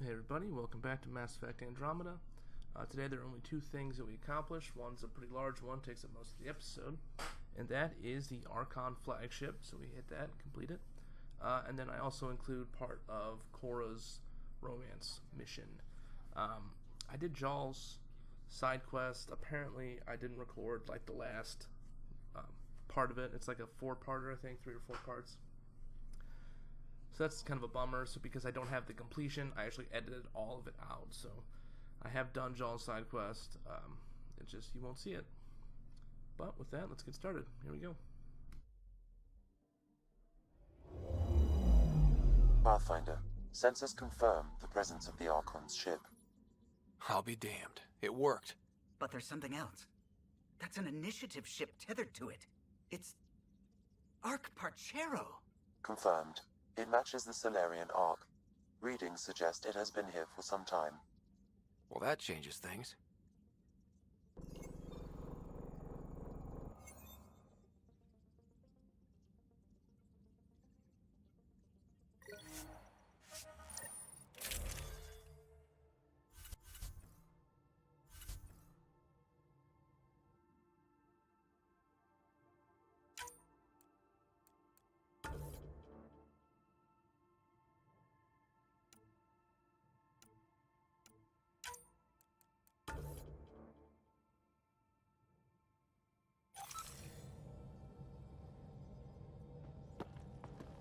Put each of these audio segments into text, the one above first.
Hey everybody, welcome back to Mass Effect Andromeda. Today there are only two things that we accomplished. One's a pretty large one, takes up most of the episode, and that is the Archon Flagship, so we hit that and complete it. And then I also include part of Cora's romance mission. I did Jaw's side quest. Apparently I didn't record like the last part of it. It's like a four-parter, I think, 3 or 4 parts. So that's kind of a bummer. So because I don't have the completion, I actually edited all of it out. So I have done Jaw's side quest. It's just you won't see it. But with that, let's get started. Here we go. Pathfinder, sensors confirm the presence of the Archon's ship. I'll be damned. It worked. But there's something else. That's an initiative ship tethered to it. It's Arch-Parchero. Confirmed. It matches the Solarian Ark. Readings suggest it has been here for some time. Well, that changes things.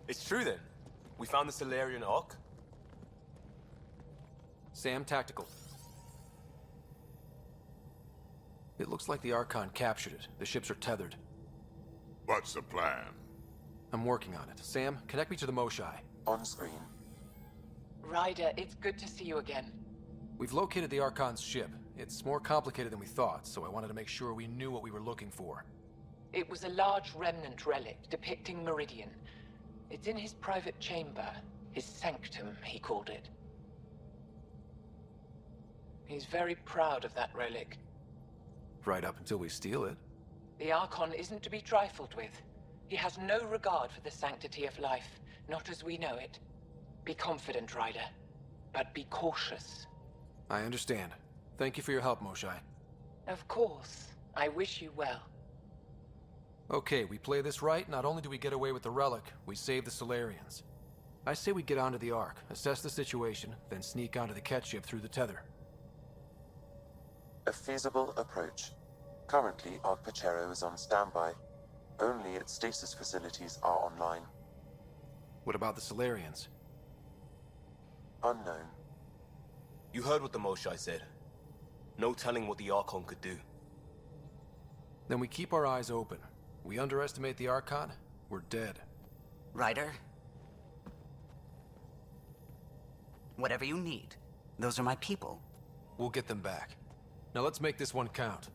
It's true then. We found the Solarian Ark. Sam, tactical. It looks like the Archon captured it. The ships are tethered. What's the plan? I'm working on it. Sam, connect me to the Moshai. On screen. Ryder, it's good to see you again. We've located the Archon's ship. It's more complicated than we thought, so I wanted to make sure we knew what we were looking for. It was a large remnant relic depicting Meridian. It's in his private chamber. His sanctum, he called it. He's very proud of that relic. Right up until we steal it. The Archon isn't to be trifled with. He has no regard for the sanctity of life, not as we know it. Be confident, Ryder, but be cautious. I understand. Thank you for your help, Moshai. Of course. I wish you well. Okay, we play this right. Not only do we get away with the relic, we save the Solarians. I say we get onto the Ark, assess the situation, then sneak onto the Ket ship through the tether. A feasible approach. Currently, Arch-Parchero is on standby. Only its stasis facilities are online. What about the Solarians? Unknown. You heard what the Moshai said. No telling what the Archon could do. Then we keep our eyes open. We underestimate the Archon, we're dead. Ryder? Whatever you need. Those are my people. We'll get them back. Now let's make this one count.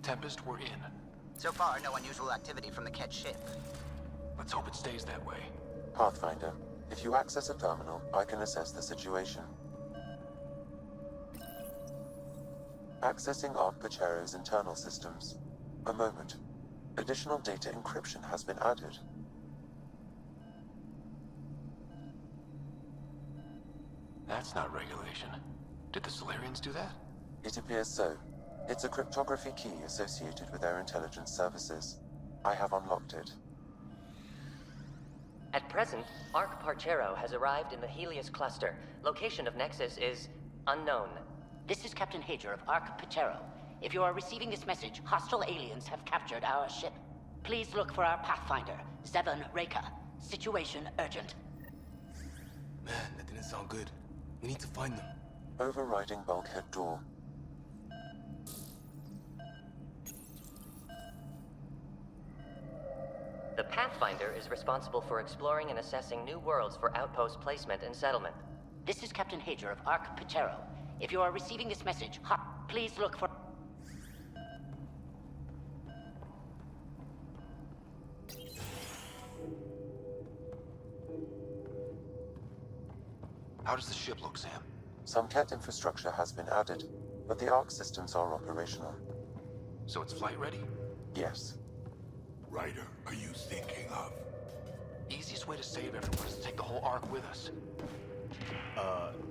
Tempest, we're in. So far, no unusual activity from the Ket ship. Let's hope it stays that way. Pathfinder, if you access a terminal, I can assess the situation. Accessing Arch-Parchero's internal systems. A moment. Additional data encryption has been added. That's not regulation. Did the Solarians do that? It appears so. It's a cryptography key associated with their intelligence services. I have unlocked it. At present, Arch-Parchero has arrived in the Helios cluster. Location of Nexus is unknown. This is Captain Hager of Arch-Parchero. If you are receiving this message, hostile aliens have captured our ship. Please look for our Pathfinder, Zevon Reka. Situation urgent. Man, that didn't sound good. We need to find them. Overriding bulkhead door. The Pathfinder is responsible for exploring and assessing new worlds for outpost placement and settlement. This is Captain Hager of Arch-Parchero. If you are receiving this message, please look for... How does the ship look, Sam? Some Ket infrastructure has been added, but the Ark systems are operational. So it's flight ready? Yes. Ryder, are you thinking of? Easiest way to save everyone is to take the whole Ark with us.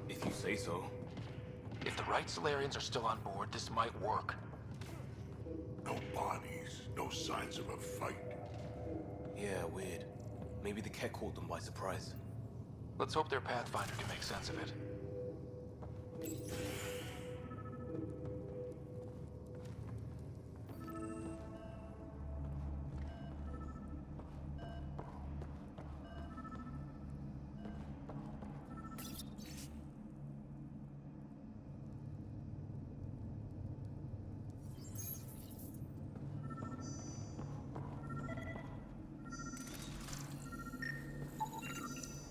If you say so. If the right Solarians are still on board, this might work. No bodies, no signs of a fight. Yeah, weird. Maybe the Ket caught them by surprise. Let's hope their Pathfinder can make sense of it.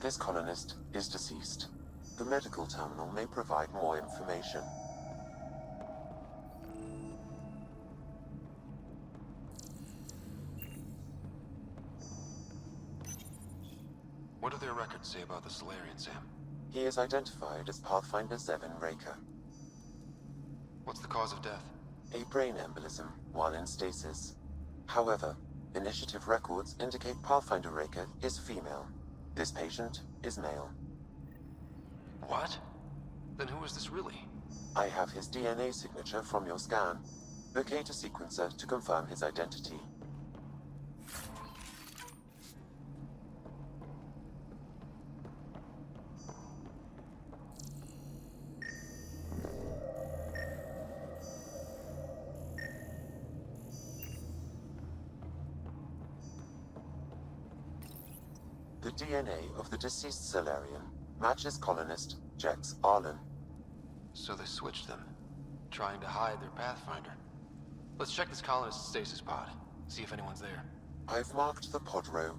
This colonist is deceased. The medical terminal may provide more information. What do their records say about the Solarian, Sam? He is identified as Pathfinder 7 Raker. What's the cause of death? A brain embolism while in stasis. However, initiative records indicate Pathfinder Raker is female. This patient is male. What? Then who is this really? I have his DNA signature from your scan. Locate a sequencer to confirm his identity. The DNA of the deceased Solarian matches colonist Jex Arlen. So they switched them, trying to hide their Pathfinder. Let's check this colonist's stasis pod, see if anyone's there. I've marked the pod row.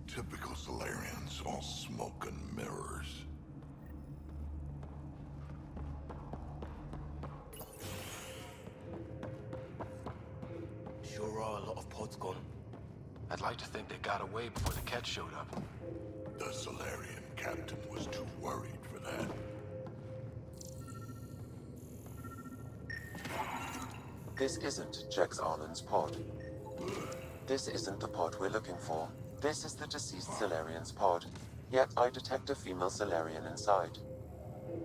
Typical Solarians, all smoke and mirrors. Sure are a lot of pods gone. I'd like to think they got away before the Ket showed up. The Solarian captain was too worried for that. This isn't Jex Arlen's pod. This isn't the pod we're looking for. This is the deceased Solarian's pod. Yet I detect a female Solarian inside.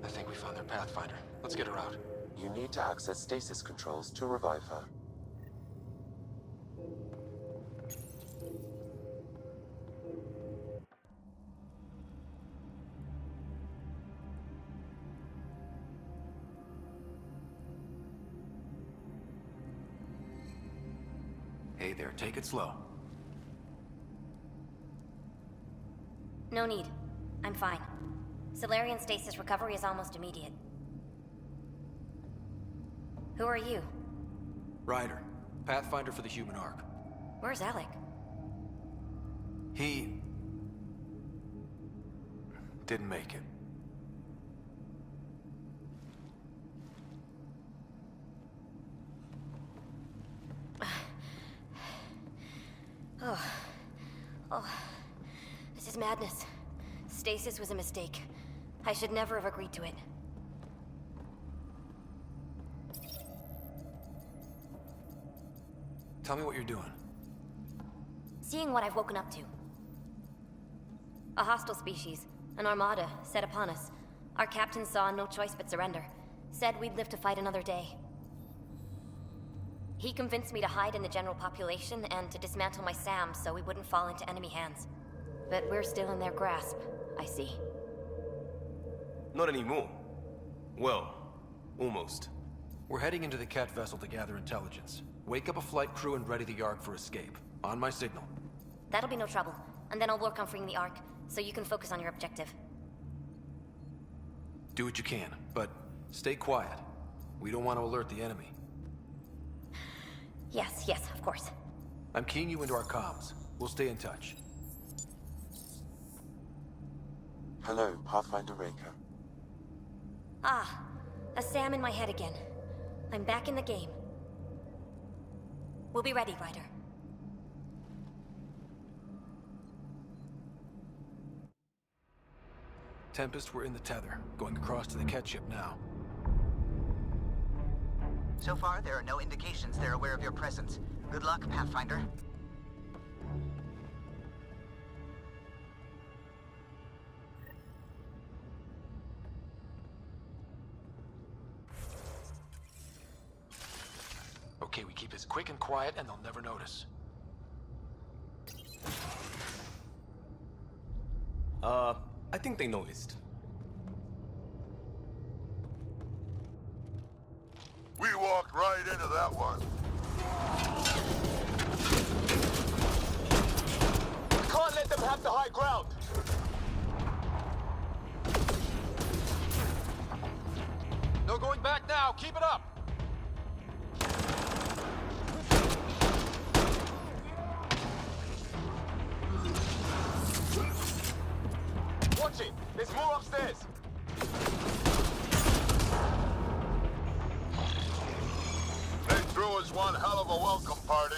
I think we found their Pathfinder. Let's get her out. You need to access stasis controls to revive her. Hey there, take it slow. No need. I'm fine. Solarian stasis recovery is almost immediate. Who are you? Ryder, Pathfinder for the human Ark. Where's Alec? He didn't make it. Oh, this is madness. Stasis was a mistake. I should never have agreed to it. Tell me what you're doing. Seeing what I've woken up to. A hostile species, an armada, set upon us. Our captain saw no choice but surrender. Said we'd live to fight another day. He convinced me to hide in the general population and to dismantle my SAM so we wouldn't fall into enemy hands. But we're still in their grasp, I see. Not anymore. Well, almost. We're heading into the Ket vessel to gather intelligence. Wake up a flight crew and ready the Ark for escape. On my signal. That'll be no trouble. And then I'll work on freeing the Ark, so you can focus on your objective. Do what you can, but stay quiet. We don't want to alert the enemy. Yes, of course. I'm keying you into our comms. We'll stay in touch. Hello, Pathfinder Raker. Ah, a SAM in my head again. I'm back in the game. We'll be ready, Ryder. Tempest, we're in the tether, going across to the Ket ship now. So far, there are no indications they're aware of your presence. Good luck, Pathfinder. Okay, we keep this quick and quiet and they'll never notice. I think they noticed. We walked right into that one. We can't let them have the high ground! No going back now, keep it up! Watch it! There's more upstairs! They threw us one hell of a welcome party.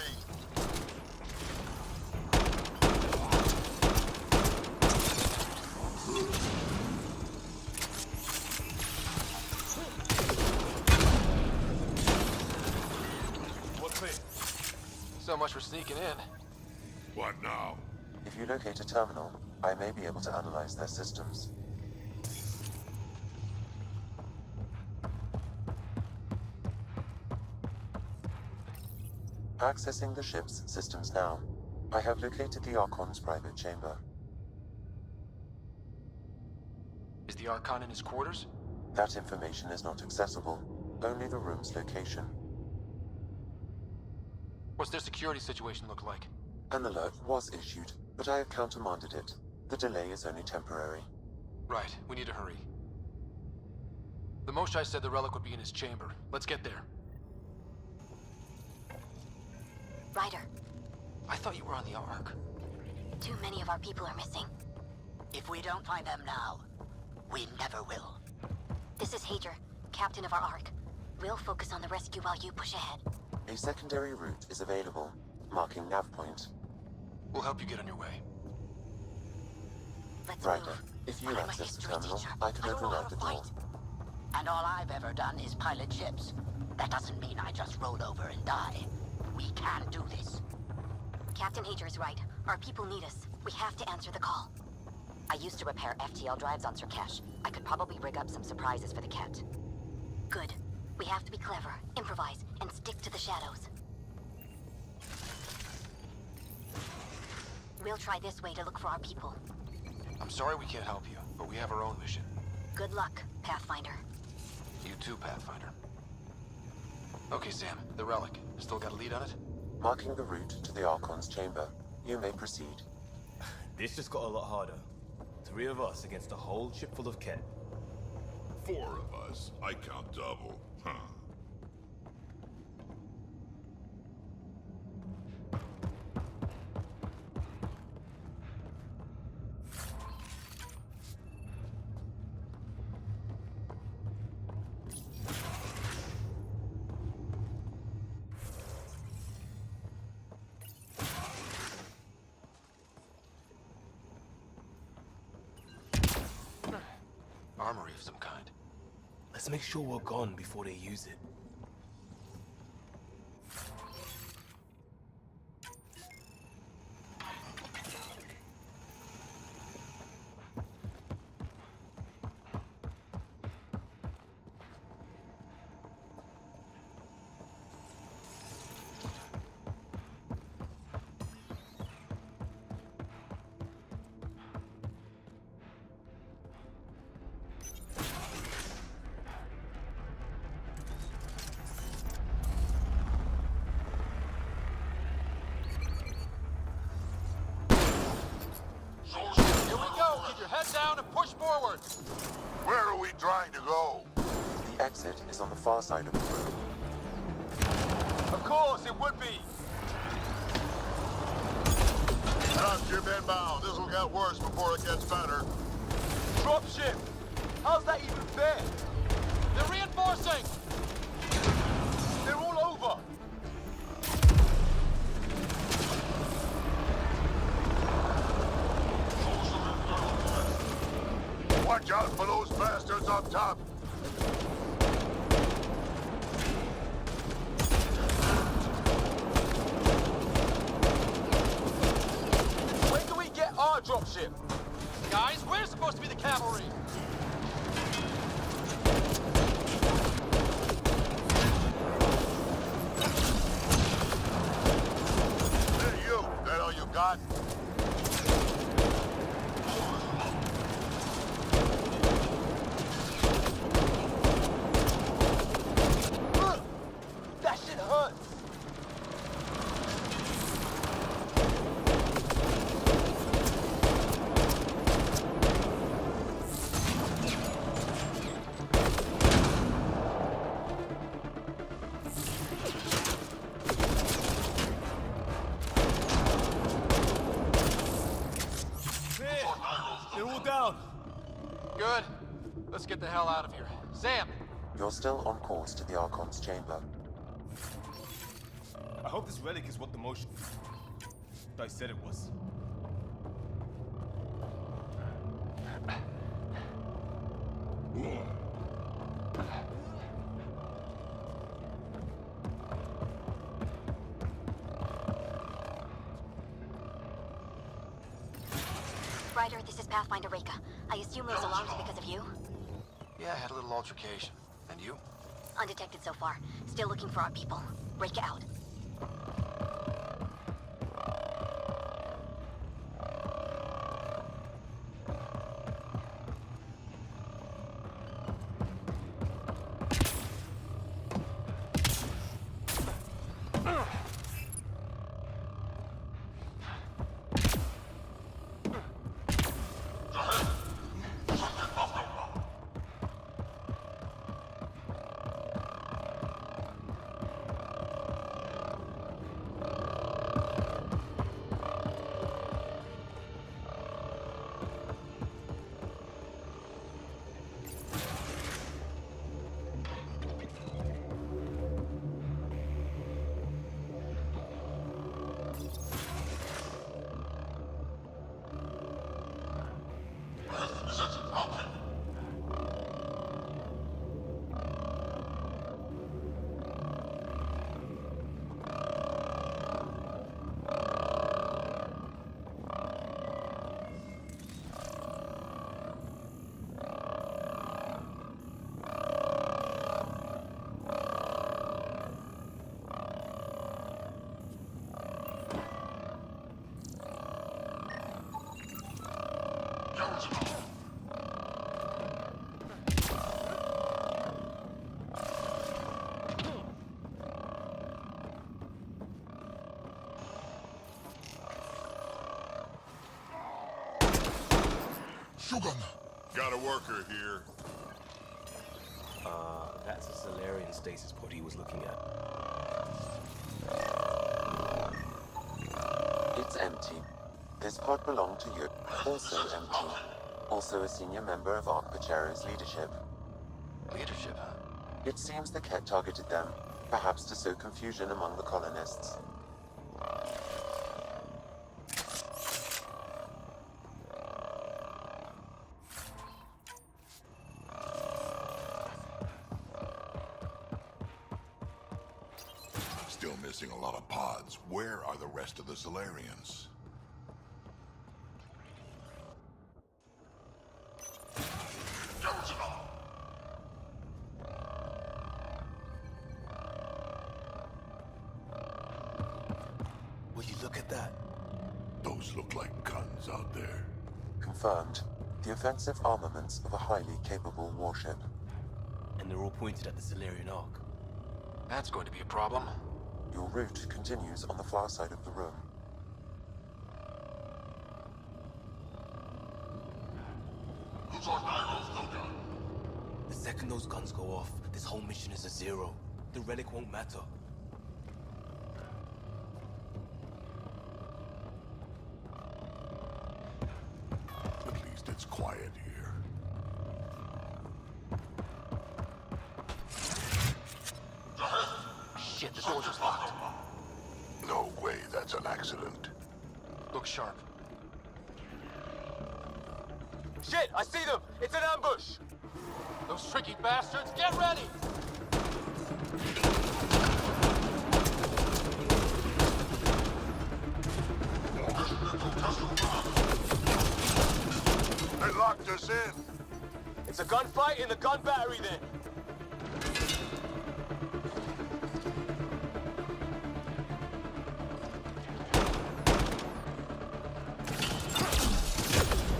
What's it? So much for sneaking in. What now? If you locate a terminal, I may be able to analyze their systems. Accessing the ship's systems now. I have located the Archon's private chamber. Is the Archon in his quarters? That information is not accessible, only the room's location. What's their security situation look like? An alert was issued, but I have countermanded it. The delay is only temporary. Right, we need to hurry. The Moshai said the relic would be in his chamber. Let's get there. Ryder, I thought you were on the Ark. too many of our people are missing. If we don't find them now, we never will. This is Hager, captain of our Ark. We'll focus on the rescue while you push ahead. A secondary route is available, marking nav point. We'll help you get on your way. Let's Ryder, move. if you I'm a access the history terminal, teacher. I can I don't know override how the to door. fight. And all I've ever done is pilot ships. That doesn't mean I just roll over and die. We can do this. Captain Hager's right. Our people need us. We have to answer the call. I used to repair FTL drives on Sirkesh. I could probably rig up some surprises for the Ket. Good. We have to be clever, improvise, and stick to the shadows. We'll try this way to look for our people. I'm sorry we can't help you, but we have our own mission. Good luck, Pathfinder. You too, Pathfinder. Okay, Sam, the relic. Still got a lead on it? Marking the route to the Archon's chamber. You may proceed. This just got a lot harder. 3 of us against a whole ship full of Ket. 4 of us. I count double. Huh. Armory of some kind. Let's make sure we're gone before they use it. Here we go! Keep your head down and push forward! Where are we trying to go? The exit is on the far side of the room. Of course, it would be! Dropship inbound. This will get worse before it gets better. Dropship! How's that even fair? They're reinforcing! They're all over! Watch up top. When do we get our dropship? Guys, we're supposed to be the cavalry! Hey, you! That all you got? That shit hurts! They're all down. Good. Let's get the hell out of here. Sam! You're still on course to the Archon's chamber. I hope this relic is what the motion I said it was. Ryder, this is Pathfinder Reka. I assume those alarms are because of you? Yeah, I had a little altercation. And you? Undetected so far. Still looking for our people. Reka out. Shogun! Got a worker here. That's a Solarian stasis pod he was looking at. It's empty. This pod belonged to you. Also empty. Also a senior member of Ark Pachero's leadership. Leadership, huh? It seems the Ket targeted them, perhaps to sow confusion among the colonists. Still missing a lot of pods. Where are the rest of the Solarians? Will you look at that? Those look like guns out there. Confirmed. The offensive armaments of a highly capable warship. And they're all pointed at the Solarian Ark. That's going to be a problem. Your route continues on the far side of the room. The second those guns go off, this whole mission is a zero. The relic won't matter. At least it's quiet here. Shit, the door's just locked. No way that's an accident. Look sharp. Shit, I see them! It's an ambush! Those tricky bastards, get ready! They locked us in. It's a gunfight in the gun battery then.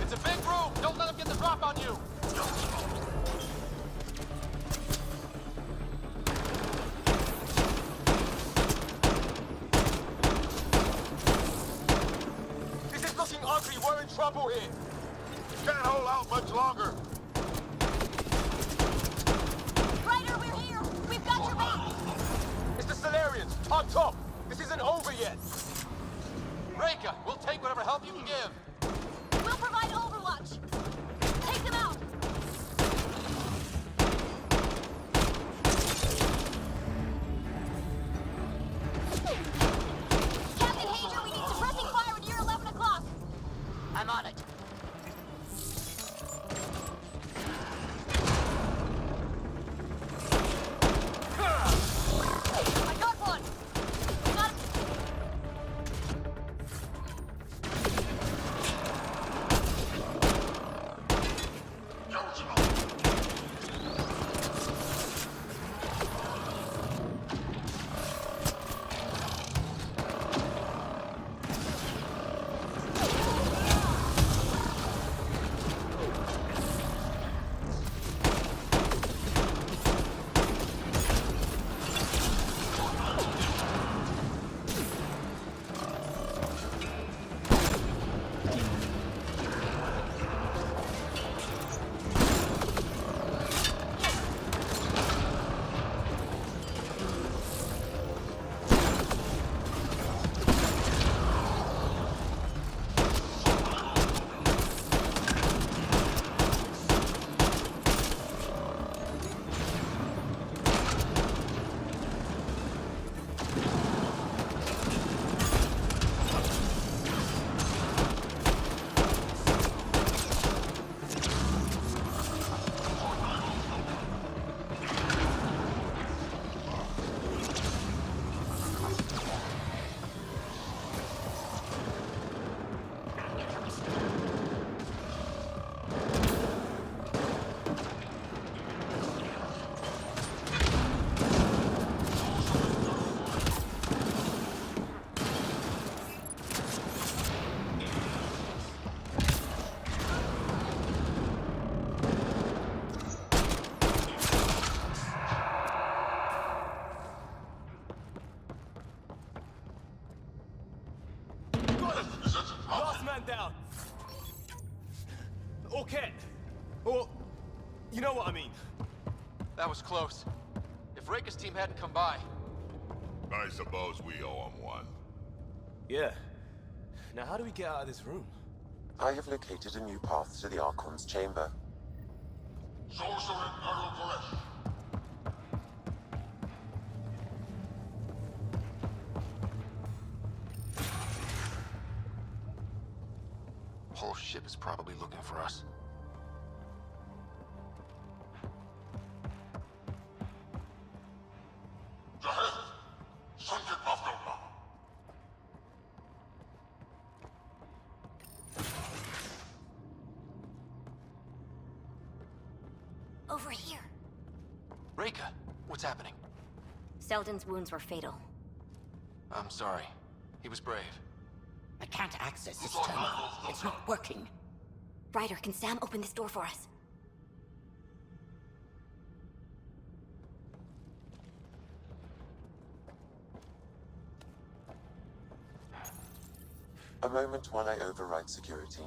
It's a big room! Don't let them get the drop on you! This is looking ugly. We're in trouble here. Can't hold out much longer. Ryder, we're here! We've got your back! It's the Solarians, on top. This isn't over yet. Reka, we'll take whatever help you can give. We'll provide overwatch! Take them out! Captain Hager, we need suppressing fire near 11 o'clock! I'm on it. I got one! Got Last man down. Okay. Well, you know what I mean. That was close. If Reka's team hadn't come by... I suppose we owe him one. Yeah. Now how do we get out of this room? I have located a new path to the Archon's chamber. Whole ship is probably looking for us. Over here. Reka, what's happening? Selden's wounds were fatal. I'm sorry. He was brave. I can't access this terminal. It's not working. Ryder, can Sam open this door for us? A moment while I override security.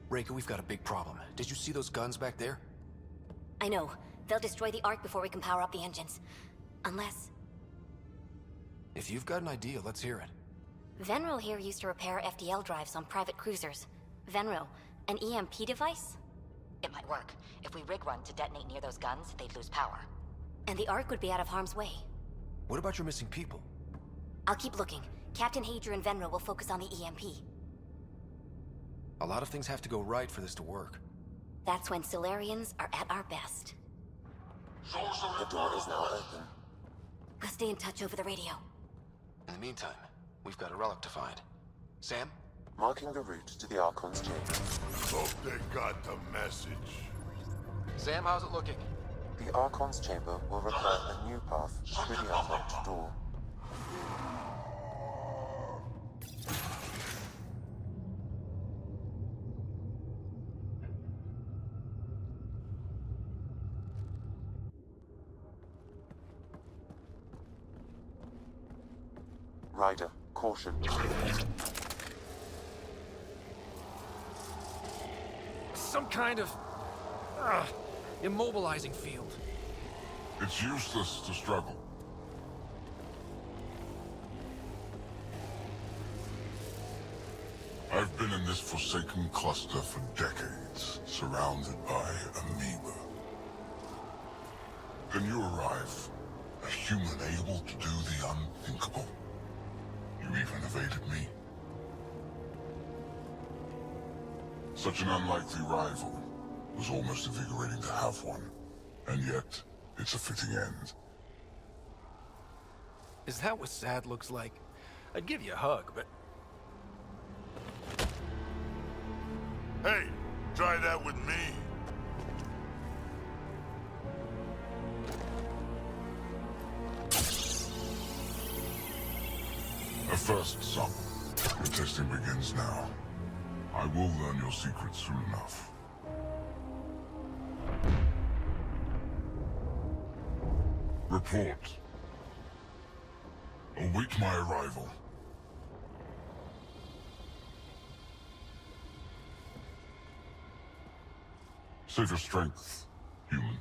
Reka, we've got a big problem. Did you see those guns back there? I know. They'll destroy the Ark before we can power up the engines. Unless... If you've got an idea, let's hear it. Venro here used to repair FDL drives on private cruisers. Venro, an EMP device? It might work. If we rig one to detonate near those guns, they'd lose power. And the Ark would be out of harm's way. What about your missing people? I'll keep looking. Captain Hager and Venro will focus on the EMP. A lot of things have to go right for this to work. That's when Solarians are at our best. The door is now open. We'll stay in touch over the radio. In the meantime, we've got a relic to find. Sam? Marking the route to the Archon's chamber. Hope they got the message. Sam, how's it looking? The Archon's chamber will require a new path through the unlocked door. Ryder, caution. Some kind of... immobilizing field. It's useless to struggle. I've been in this forsaken cluster for decades, surrounded by amoeba. Then you arrive, a human able to do the unthinkable. You even evaded me. Such an unlikely rival. Was almost invigorating to have one. And yet, it's a fitting end. Is that what sad looks like? I'd give you a hug, but... Hey, try that with me. A first, son. The testing begins now. I will learn your secrets soon enough. Report. Await my arrival. Save your strength, human.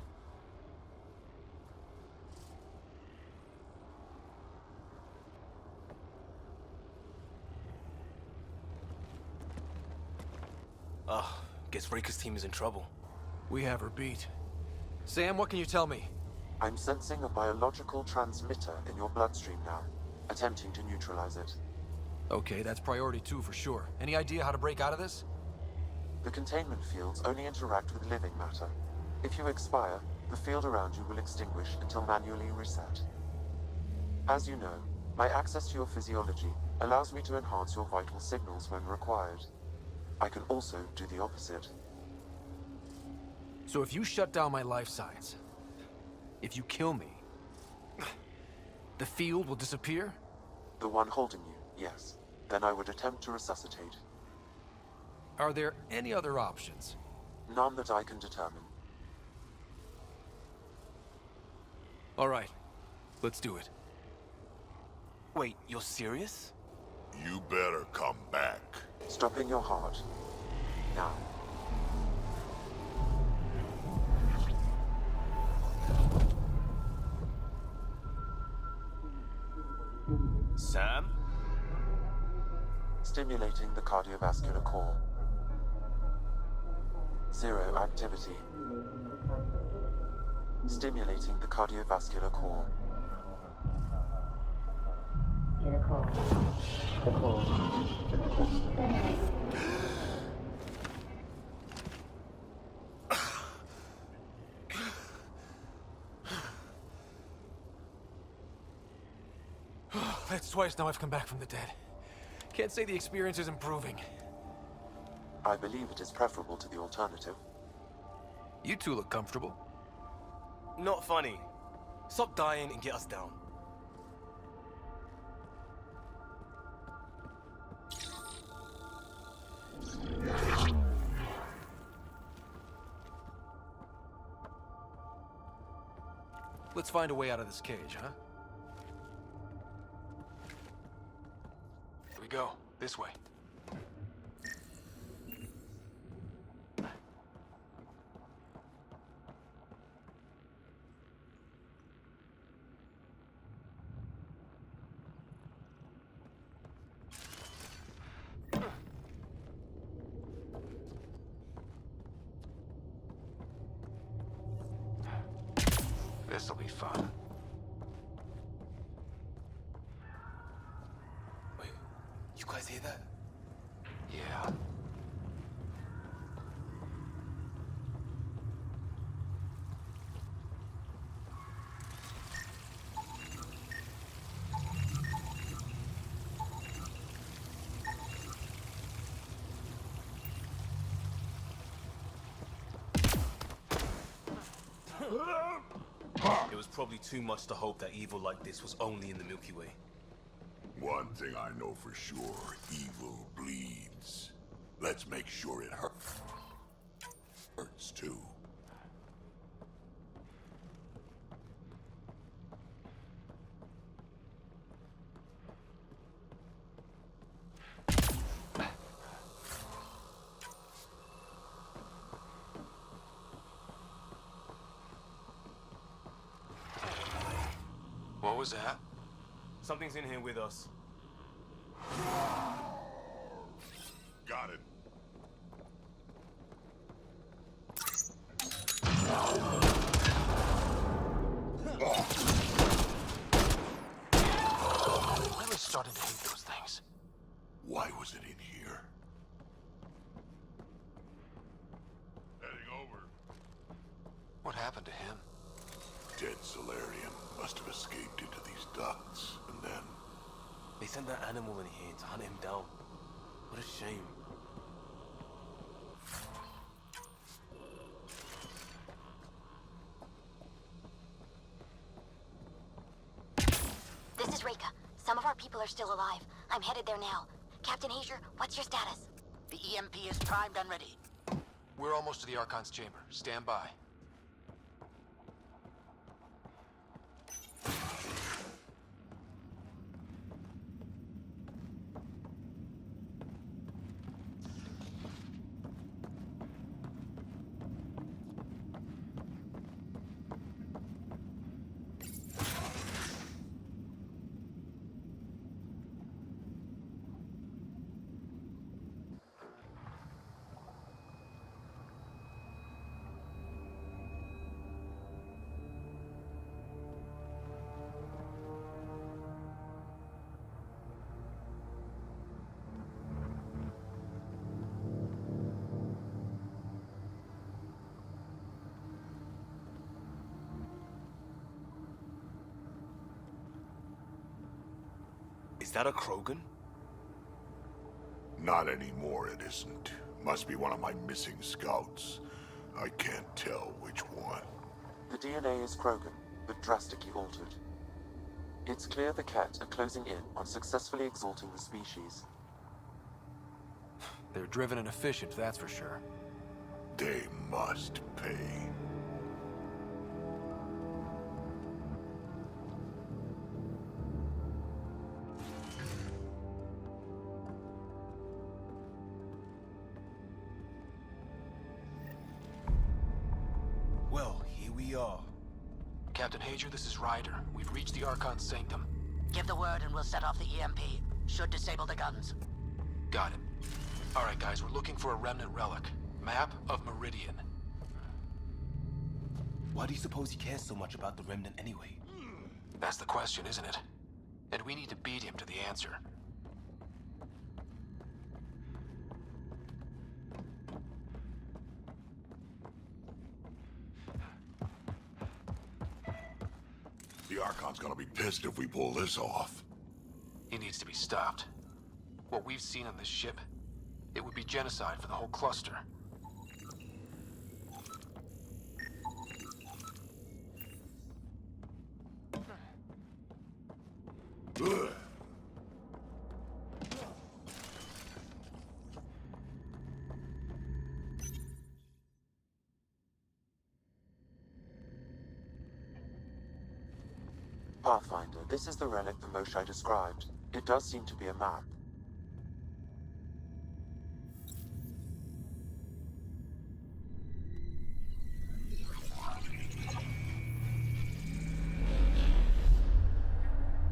Guess Raker's team is in trouble. We have her beat. Sam, what can you tell me? I'm sensing a biological transmitter in your bloodstream now, attempting to neutralize it. Okay, that's priority 2 for sure. Any idea how to break out of this? The containment fields only interact with living matter. If you expire, the field around you will extinguish until manually reset. As you know, my access to your physiology allows me to enhance your vital signals when required. I can also do the opposite. So if you shut down my life signs, if you kill me, the field will disappear? The one holding you, yes. Then I would attempt to resuscitate. Are there any other options? None that I can determine. All right, let's do it. Wait, you're serious? You better come back. Stopping your heart. Now. Sam? Stimulating the cardiovascular core. Zero activity. Stimulating the cardiovascular core. That's twice now I've come back from the dead. Can't say the experience is improving. I believe it is preferable to the alternative. You two look comfortable. Not funny. Stop dying and get us down. Let's find a way out of this cage, huh? Here we go. This way. This'll be fun. Wait, you guys hear that? Yeah. It was probably too much to hope that evil like this was only in the Milky Way. One thing I know for sure, evil bleeds. Let's make sure it hurts. Hurts too. What was that? Something's in here with us. Got it. I'm really starting to hate those things. Why was it in here? Heading over. What happened to him? Dead Solarian must have escaped into these ducts, and then... They sent that animal in here to hunt him down. What a shame. This is Reka. Some of our people are still alive. I'm headed there now. Captain Hager, what's your status? The EMP is primed and ready. We're almost to the Archon's chamber. Stand by. Is that a Krogan? Not anymore, it isn't. Must be one of my missing scouts. I can't tell which one. The DNA is Krogan, but drastically altered. It's clear the Ket are closing in on successfully exalting the species. They're driven and efficient, that's for sure. They must pay. Well, here we are. Captain Hager, this is Ryder. We've reached the Archon's sanctum. Give the word and we'll set off the EMP. Should disable the guns. Got it. All right, guys, we're looking for a remnant relic. Map of Meridian. Why do you suppose he cares so much about the Remnant anyway? That's the question, isn't it? And we need to beat him to the answer. The Archon's gonna be pissed if we pull this off. He needs to be stopped. What we've seen on this ship, it would be genocide for the whole cluster. Ugh. Pathfinder, this is the relic the Moshai described. It does seem to be a map.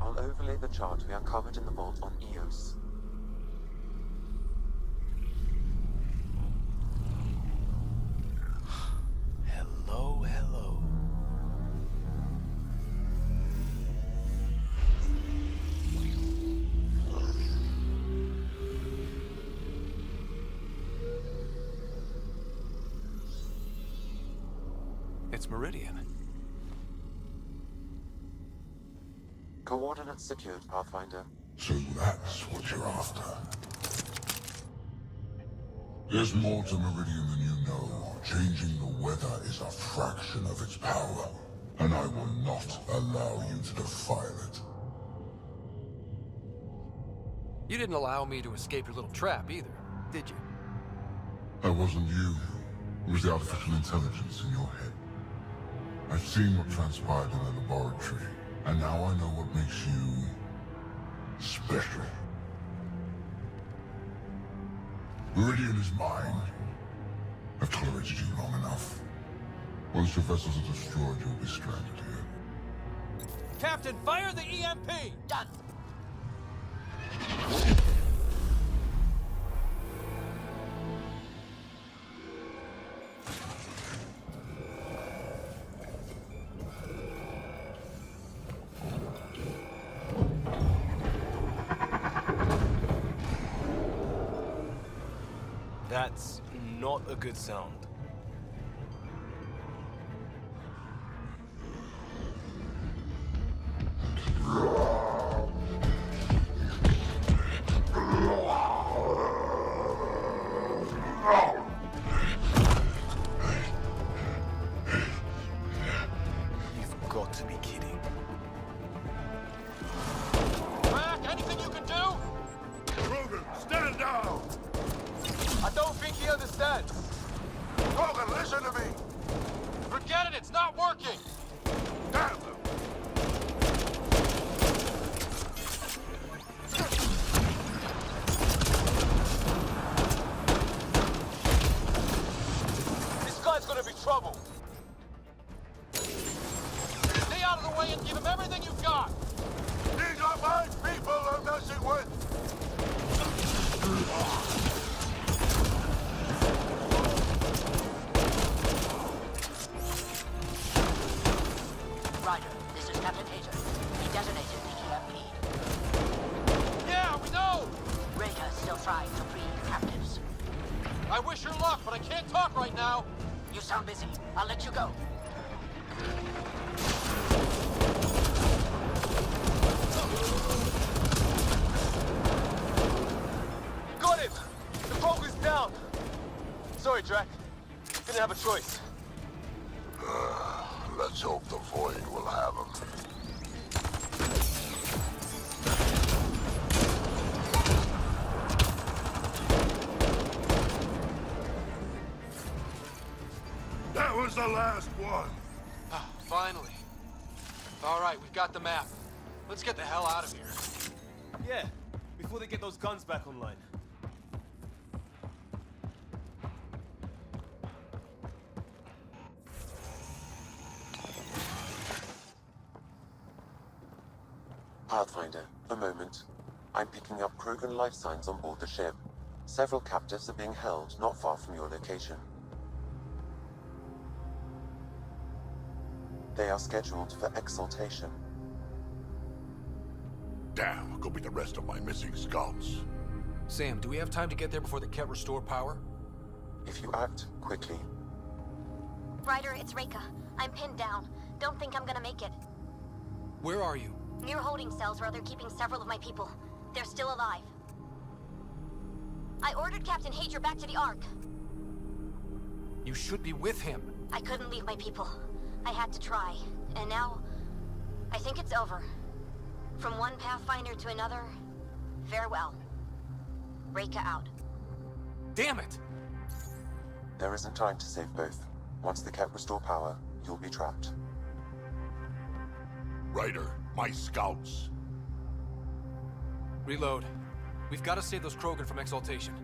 I'll overlay the chart we uncovered in the vault on Eos. Hello, hello. It's Meridian. Coordinates secured, Pathfinder. So that's what you're after. There's more to Meridian than you know. Changing the weather is a fraction of its power, and I will not allow you to defile it. You didn't allow me to escape your little trap either, did you? That wasn't you. It was the artificial intelligence in your head. I've seen what transpired in the laboratory, and now I know what makes you special. Meridian is mine. I've tolerated you long enough. Once your vessels are destroyed, you'll be stranded here. Captain, fire the EMP! Done. That's not a good sound. You've got to be kidding. Rack, anything you can do? Krogan, stand down! I don't think he understands. Krogan, listen to me! Forget it, it's not working! Damn them! This guy's gonna be trouble. Stay out of the way and give him everything you've got! These are my people I'm messing with! Ryder, this is Captain Hager. He detonated the EMP. Yeah, we know! Reka is still trying to free captives. I wish her luck, but I can't talk right now. You sound busy. I'll let you go. Got him! The Krogan's down! Sorry, Drac. Didn't have a choice. Let's hope the Void will have him. That was the last one! Finally. All right, we've got the map. Let's get the hell out of here. Yeah, before they get those guns back online. Pathfinder, a moment. I'm picking up Krogan life signs on board the ship. Several captives are being held not far from your location. They are scheduled for exaltation. Damn, go be the rest of my missing scouts. Sam, do we have time to get there before the Ket restore power? If you act quickly, Ryder, it's Reka. I'm pinned down. Don't think I'm gonna make it. Where are you? Near holding cells where they're keeping several of my people. They're still alive. I ordered Captain Hager back to the Ark. You should be with him. I couldn't leave my people. I had to try. And now, I think it's over. From one Pathfinder to another, farewell. Reka out. Damn it! there isn't time to save both. Once the Ket restore power, you'll be trapped. Ryder, my scouts. Reload. We've got to save those Krogan from exaltation.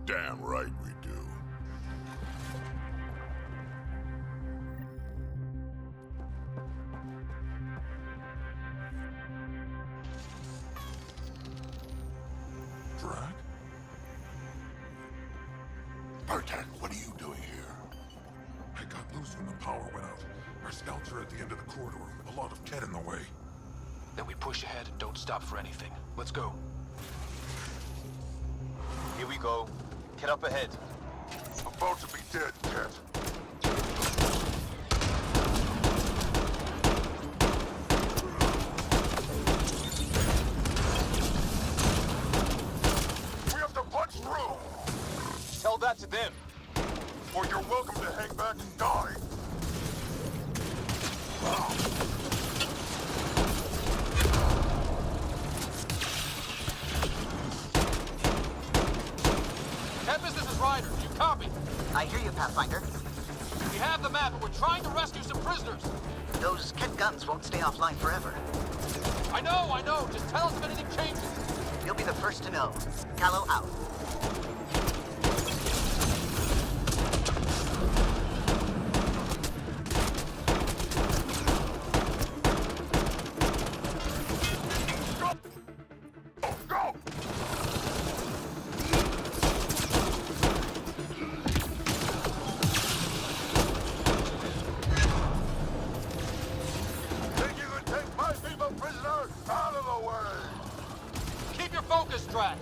Damn right we do. Drac? Bartek, what are you doing here? I got loose when the power went out. Our scouts are at the end of the corridor, with a lot of Ket in the way. Then we push ahead and don't stop for anything. Let's go. Here we go. Get up ahead. About to be dead, Ket. We have to punch through! Tell that to them. Pathfinder. We have the map, and we're trying to rescue some prisoners. Those Ket guns won't stay offline forever. I know. Just tell us if anything changes. You'll be the first to know. Callow out.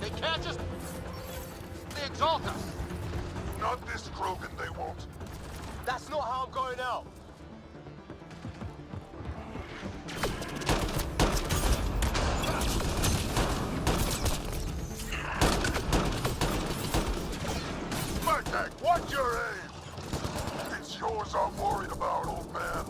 They can't just... They exalt us. Not this Krogan, they won't. That's not how I'm going out. Martek, what's your aim? It's yours I'm worried about, old man.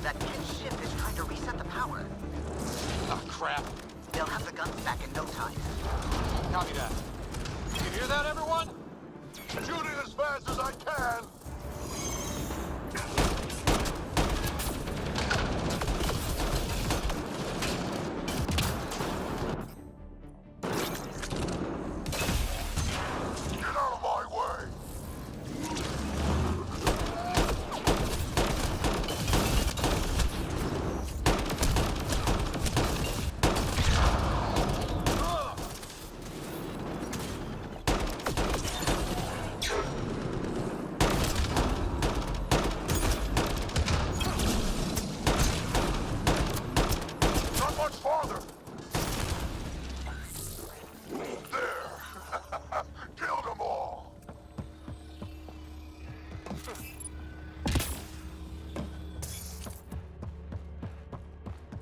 That Ket ship is trying to reset the power. Oh, crap. They'll have the guns back in no time. Copy that. You hear that, everyone? Shooting as fast as I can. Get out of my way.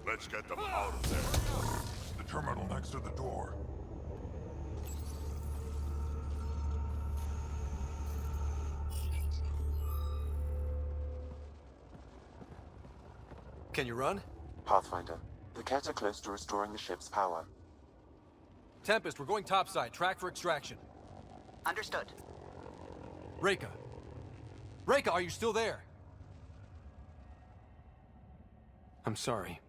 Let's get them out of there. The terminal next to the door. Can you run? Pathfinder, the Ket are close to restoring the ship's power. Tempest, we're going topside. Track for extraction. Understood. Reka. Reka, are you still there? I'm sorry.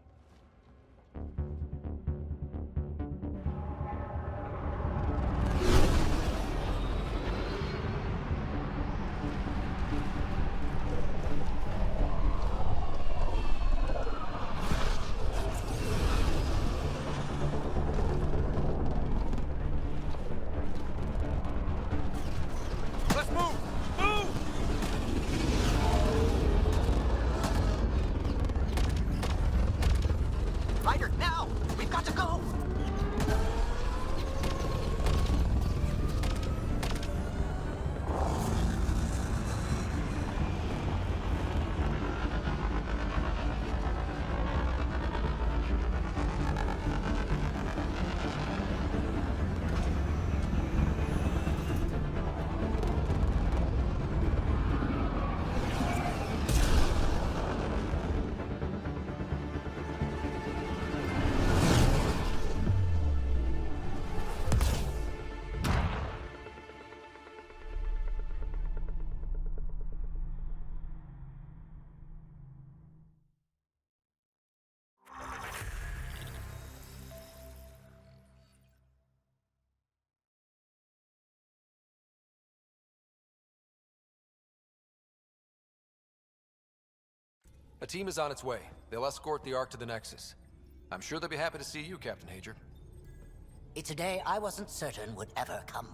A team is on its way. They'll escort the Ark to the Nexus. I'm sure they'll be happy to see you, Captain Hager. It's a day I wasn't certain would ever come.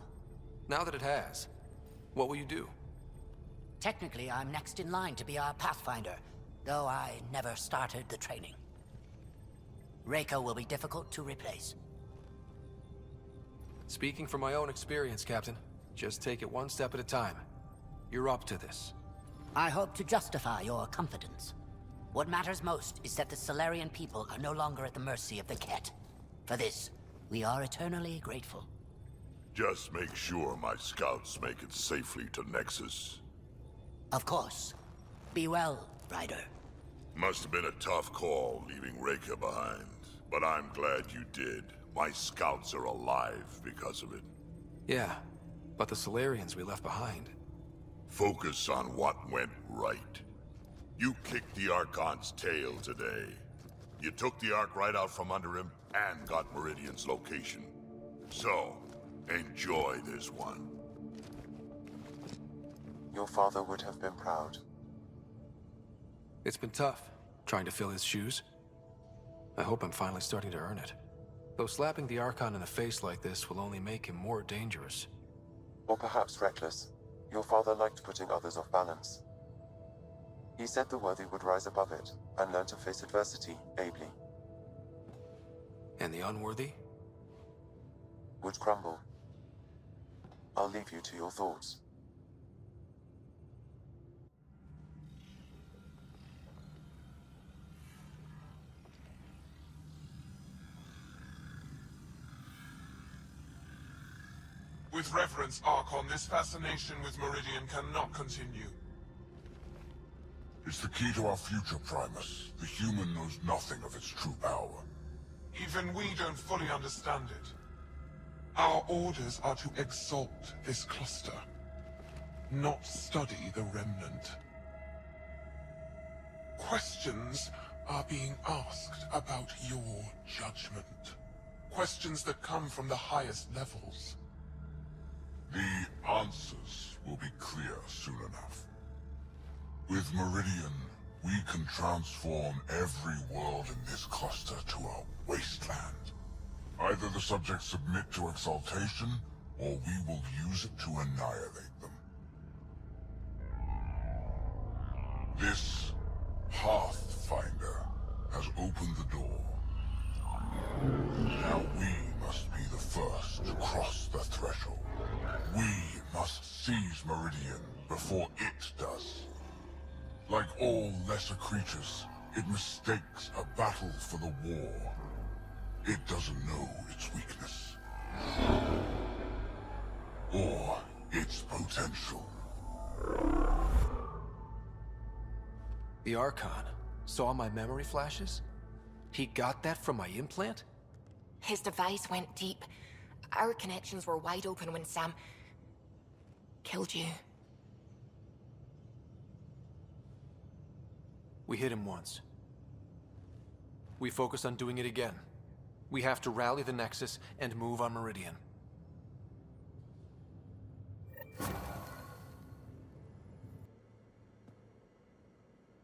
Now that it has, what will you do? Technically, I'm next in line to be our Pathfinder, though I never started the training. Reka will be difficult to replace. Speaking from my own experience, Captain, just take it one step at a time. You're up to this. I hope to justify your confidence. What matters most is that the Solarian people are no longer at the mercy of the Ket. For this, we are eternally grateful. Just make sure my scouts make it safely to Nexus. Of course. Be well, Ryder. Must have been a tough call leaving Reka behind, but I'm glad you did. My scouts are alive because of it. Yeah, but the Solarians we left behind. Focus on what went right. You kicked the Archon's tail today. You took the Ark right out from under him and got Meridian's location. So, enjoy this one. Your father would have been proud. It's been tough, trying to fill his shoes. I hope I'm finally starting to earn it. Though slapping the Archon in the face like this will only make him more dangerous. Or perhaps reckless. Your father liked putting others off balance. He said the worthy would rise above it and learn to face adversity ably. And the unworthy? Would crumble. I'll leave you to your thoughts. With reverence, Archon, this fascination with Meridian cannot continue. It's the key to our future, Primus. The human knows nothing of its true power. Even we don't fully understand it. Our orders are to exalt this cluster, not study the remnant. Questions are being asked about your judgment. Questions that come from the highest levels. The answers will be clear soon enough. With Meridian, we can transform every world in this cluster to a wasteland. Either the subjects submit to exaltation, or we will use it to annihilate them. This Pathfinder has opened the door. Now we must be the first to cross the threshold. We must seize Meridian before it does. Like all lesser creatures, it mistakes a battle for the war. It doesn't know its weakness. Or its potential. The Archon saw my memory flashes? He got that from my implant? His device went deep. Our connections were wide open when Sam killed you. We hit him once. We focus on doing it again. We have to rally the Nexus and move on Meridian.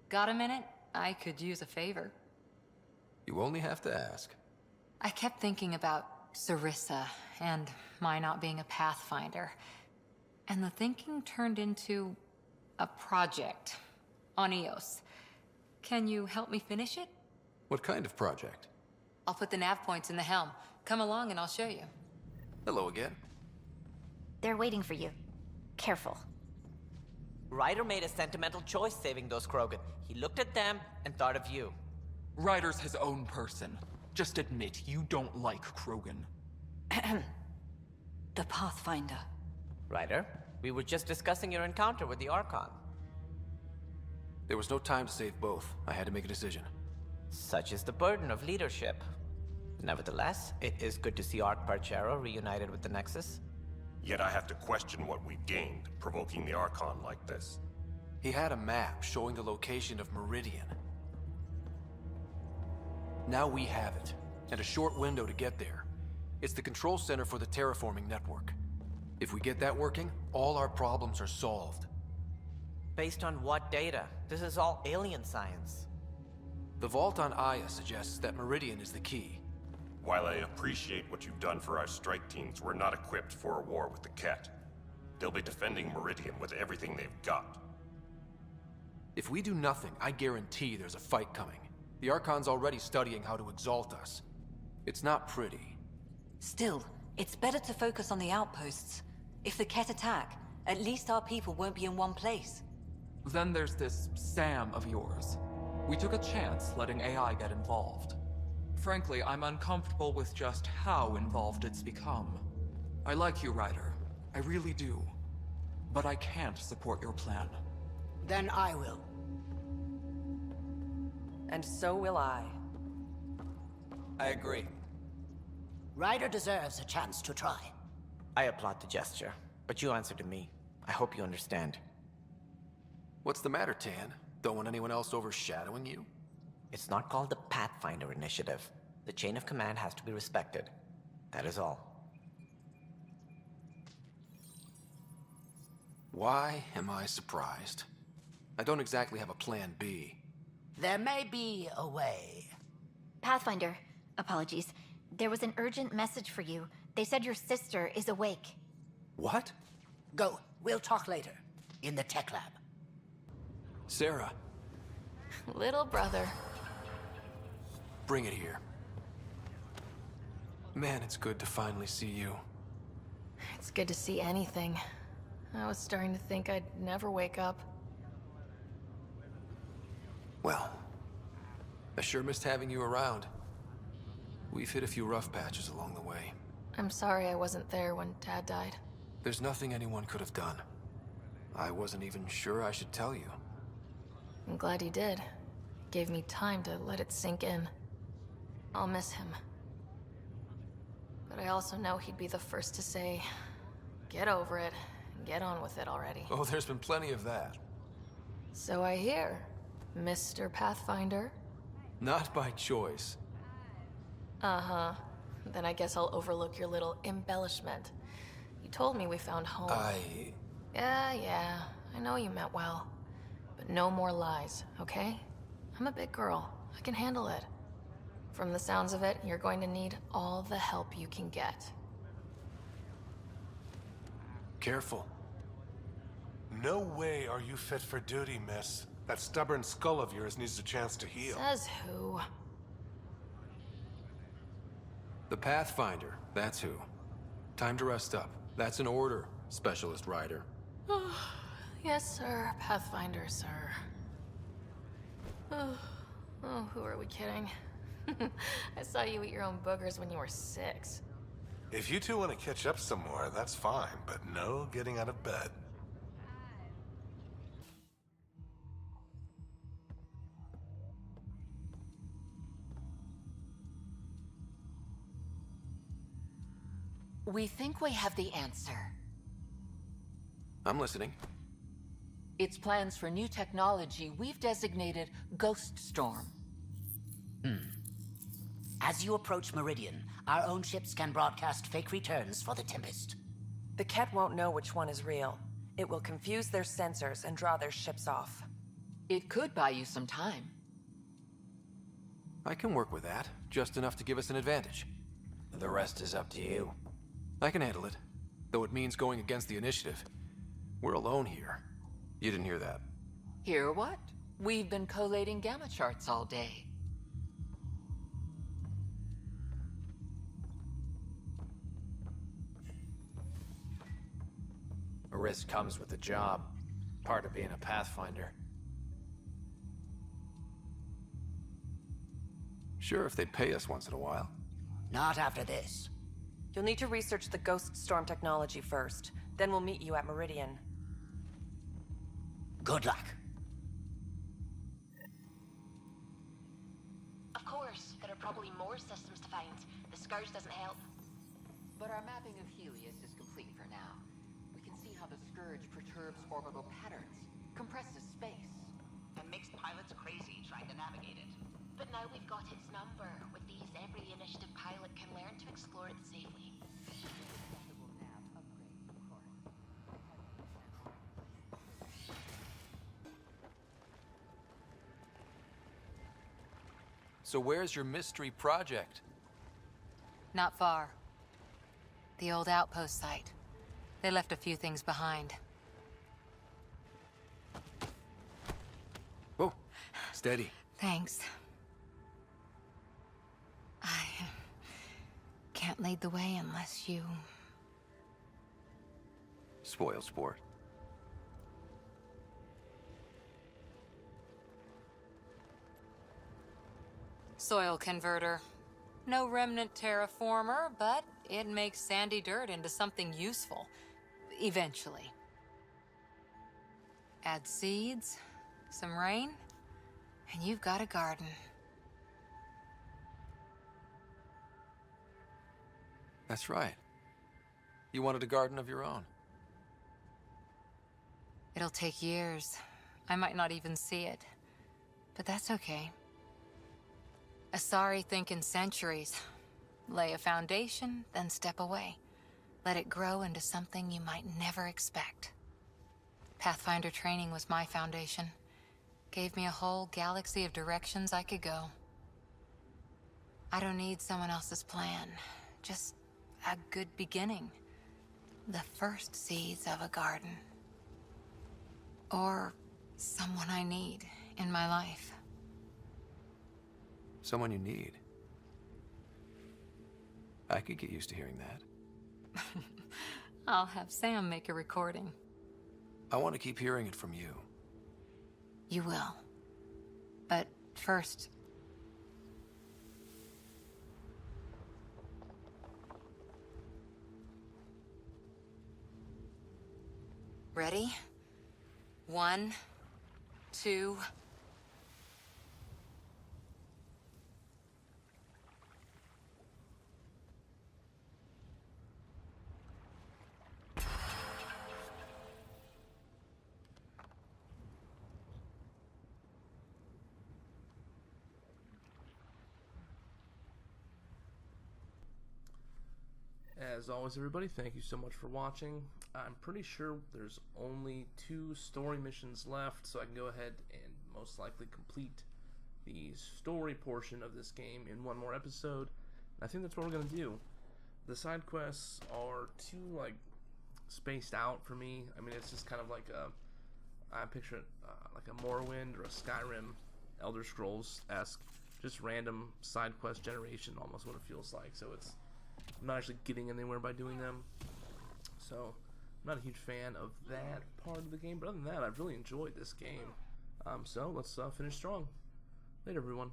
Got a minute? I could use a favor. You only have to ask. I kept thinking about Sarissa and my not being a Pathfinder. And the thinking turned into a project on Eos. Can you help me finish it? What kind of project? I'll put the nav points in the helm. Come along and I'll show you. Hello again. They're waiting for you. Careful. Ryder made a sentimental choice saving those Krogan. He looked at them and thought of you. Ryder's his own person. Just admit you don't like Krogan. The Pathfinder. Ryder, we were just discussing your encounter with the Archon. There was no time to save both. I had to make a decision. Such is the burden of leadership. Nevertheless, it is good to see Arch Parchero reunited with the Nexus. Yet I have to question what we gained, provoking the Archon like this. He had a map showing the location of Meridian. Now we have it, and a short window to get there. It's the control center for the terraforming network. If we get that working, all our problems are solved. Based on what data? This is all alien science. The vault on Aya suggests that Meridian is the key. While I appreciate what you've done for our strike teams, we're not equipped for a war with the Ket. They'll be defending Meridian with everything they've got. If we do nothing, I guarantee there's a fight coming. The Archon's already studying how to exalt us. It's not pretty. Still, it's better to focus on the outposts. If the Ket attack, at least our people won't be in one place. Then there's this Sam of yours. We took a chance letting AI get involved. Frankly, I'm uncomfortable with just how involved it's become. I like you, Ryder. I really do. But I can't support your plan. Then I will. And so will I. I agree. Ryder deserves a chance to try. I applaud the gesture, but you answer to me. I hope you understand. What's the matter, Tan? Don't want anyone else overshadowing you? It's not called the Pathfinder Initiative. The chain of command has to be respected. That is all. Why am I surprised? I don't exactly have a plan B. There may be a way. Pathfinder, apologies. There was an urgent message for you. They said your sister is awake. What? Go. We'll talk later. In the tech lab. Sarah. Little brother. Bring it here. Man, it's good to finally see you. It's good to see anything. I was starting to think I'd never wake up. Well, I sure missed having you around. We've hit a few rough patches along the way. I'm sorry I wasn't there when Dad died. There's nothing anyone could have done. I wasn't even sure I should tell you. I'm glad he did. Gave me time to let it sink in. I'll miss him. But I also know he'd be the first to say, get over it, and get on with it already. Oh, there's been plenty of that. So I hear, Mr. Pathfinder. Not by choice. Uh-huh. Then I guess I'll overlook your little embellishment. You told me we found home. Yeah, I know you meant well. But no more lies, okay? I'm a big girl. I can handle it. From the sounds of it, you're going to need all the help you can get. Careful. No way are you fit for duty, miss. That stubborn skull of yours needs a chance to heal. Says who? The Pathfinder, that's who. Time to rest up. That's an order, Specialist Ryder. Yes, sir. Pathfinder, sir. Oh, who are we kidding? I saw you eat your own boogers when you were 6. If you two want to catch up some more, that's fine, but no getting out of bed. We think we have the answer. I'm listening. It's plans for new technology we've designated Ghost Storm. As you approach Meridian, our own ships can broadcast fake returns for the Tempest. The Ket won't know which one is real. It will confuse their sensors and draw their ships off. It could buy you some time. I can work with that, just enough to give us an advantage. The rest is up to you. I can handle it, though it means going against the initiative. We're alone here. You didn't hear that. Hear what? We've been collating gamma charts all day. A risk comes with the job. Part of being a Pathfinder. Sure, if they'd pay us once in a while. Not after this. You'll need to research the Ghost Storm technology first. Then we'll meet you at Meridian. Good luck. Of course, there are probably more systems to find. The Scourge doesn't help. But our mapping of Helios is complete for now. We can see how the Scourge perturbs orbital patterns, compresses space, and makes pilots crazy trying to navigate it. But now we've got its number. With these, every initiative pilot can learn to explore it safely. So where's your mystery project? Not far. The old outpost site. They left a few things behind. Oh, steady. Thanks. I can't lead the way unless you... Spoil sport. Soil converter. No remnant terraformer, but it makes sandy dirt into something useful. Eventually. Add seeds, some rain, and you've got a garden. That's right. You wanted a garden of your own. It'll take years. I might not even see it. But that's okay. Asari think in centuries. Lay a foundation, then step away. Let it grow into something you might never expect. Pathfinder training was my foundation. Gave me a whole galaxy of directions I could go. I don't need someone else's plan. Just a good beginning. The first seeds of a garden. Or someone I need in my life. Someone you need. I could get used to hearing that. I'll have Sam make a recording. I want to keep hearing it from you. You will. But first... Ready? 1, 2... As always, everybody, thank you so much for watching. I'm pretty sure there's only 2 story missions left, so I can go ahead and most likely complete the story portion of this game in one more episode. I think that's what we're going to do. The side quests are too, spaced out for me. I mean, it's just kind of like I picture it like a Morrowind or a Skyrim, Elder Scrolls-esque, just random side quest generation, almost what it feels like. So I'm not actually getting anywhere by doing them. So I'm not a huge fan of that part of the game, but other than that, I've really enjoyed this game. So let's finish strong. Later, everyone.